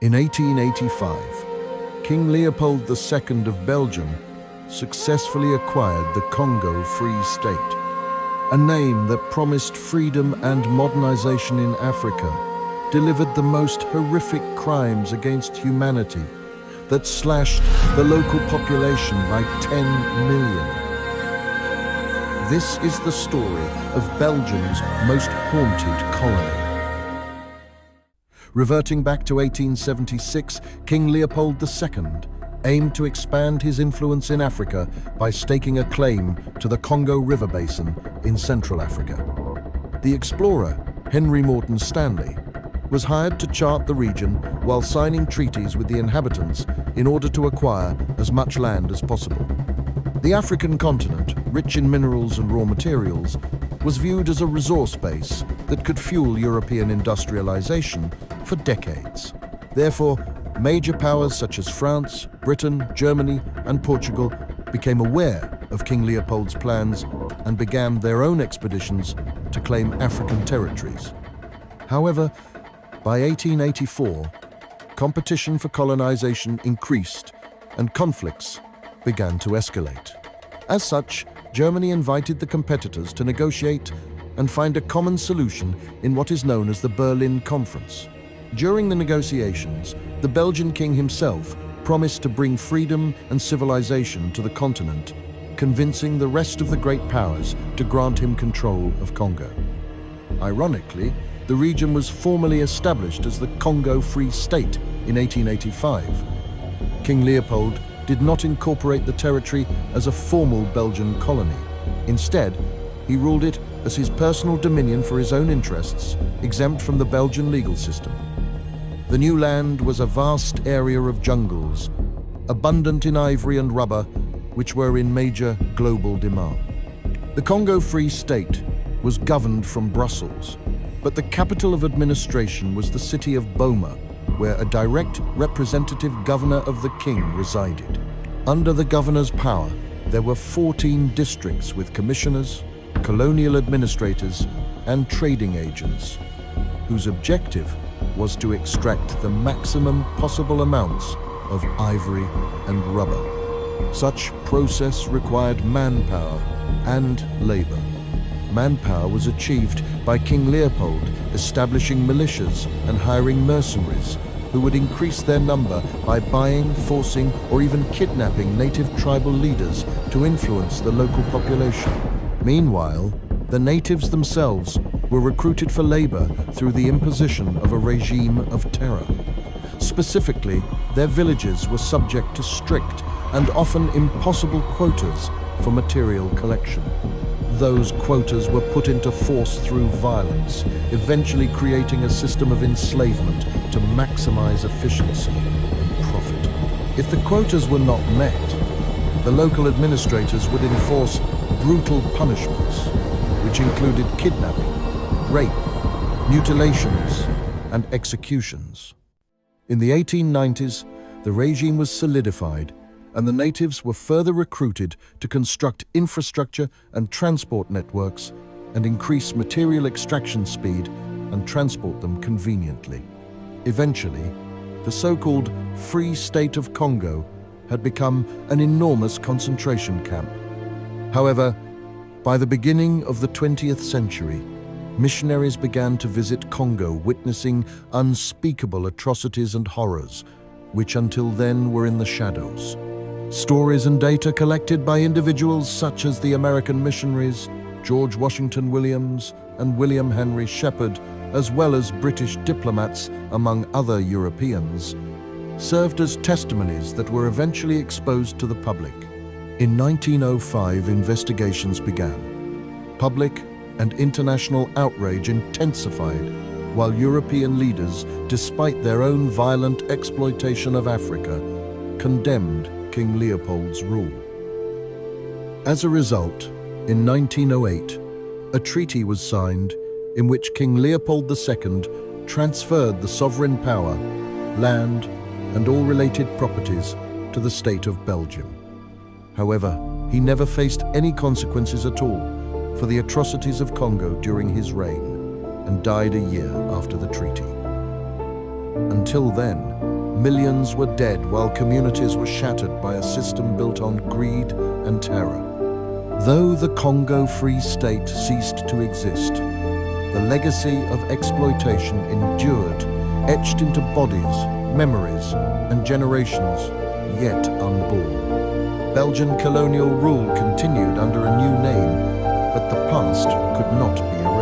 In 1885, King Leopold II of Belgium successfully acquired the Congo Free State, a name that promised freedom and modernization in Africa, delivered the most horrific crimes against humanity that slashed the local population by 10 million. This is the story of Belgium's most haunted colony. Reverting back to 1876, King Leopold II aimed to expand his influence in Africa by staking a claim to the Congo River Basin in Central Africa. The explorer, Henry Morton Stanley, was hired to chart the region while signing treaties with the inhabitants in order to acquire as much land as possible. The African continent, rich in minerals and raw materials, was viewed as a resource base that could fuel European industrialization for decades. Therefore, major powers such as France, Britain, Germany, and Portugal became aware of King Leopold's plans and began their own expeditions to claim African territories. However, by 1884, competition for colonization increased and conflicts began to escalate. As such, Germany invited the competitors to negotiate and find a common solution in what is known as the Berlin Conference. During the negotiations, the Belgian king himself promised to bring freedom and civilization to the continent, convincing the rest of the great powers to grant him control of Congo. Ironically, the region was formally established as the Congo Free State in 1885. King Leopold did not incorporate the territory as a formal Belgian colony. Instead, he ruled it as his personal dominion for his own interests, exempt from the Belgian legal system. The new land was a vast area of jungles, abundant in ivory and rubber, which were in major global demand. The Congo Free State was governed from Brussels, but the capital of administration was the city of Boma, where a direct representative governor of the king resided. Under the governor's power, there were 14 districts with commissioners, colonial administrators, and trading agents, whose objective was to extract the maximum possible amounts of ivory and rubber. Such process required manpower and labor. Manpower was achieved by King Leopold establishing militias and hiring mercenaries who would increase their number by buying, forcing, or even kidnapping native tribal leaders to influence the local population. Meanwhile, the natives themselves were recruited for labor through the imposition of a regime of terror. Specifically, their villages were subject to strict and often impossible quotas for material collection. Those quotas were put into force through violence, eventually creating a system of enslavement to maximize efficiency and profit. If the quotas were not met, the local administrators would enforce brutal punishments, which included kidnapping, rape, mutilations, and executions. In the 1890s, the regime was solidified, and the natives were further recruited to construct infrastructure and transport networks and increase material extraction speed and transport them conveniently. Eventually, the so-called Free State of Congo had become an enormous concentration camp. However, by the beginning of the 20th century, missionaries began to visit Congo, witnessing unspeakable atrocities and horrors, which until then were in the shadows. Stories and data collected by individuals such as the American missionaries, George Washington Williams and William Henry Shepherd, as well as British diplomats among other Europeans, served as testimonies that were eventually exposed to the public. In 1905, investigations began. Public and international outrage intensified, while European leaders, despite their own violent exploitation of Africa, condemned King Leopold's rule. As a result, in 1908, a treaty was signed in which King Leopold II transferred the sovereign power, land, and all related properties to the state of Belgium. However, he never faced any consequences at all for the atrocities of Congo during his reign and died a year after the treaty. Until then, Millions were dead while communities were shattered by a system built on greed and terror. Though the Congo Free State ceased to exist, the legacy of exploitation endured, etched into bodies, memories, and generations yet unborn. Belgian colonial rule continued under a new name, but the past could not be erased.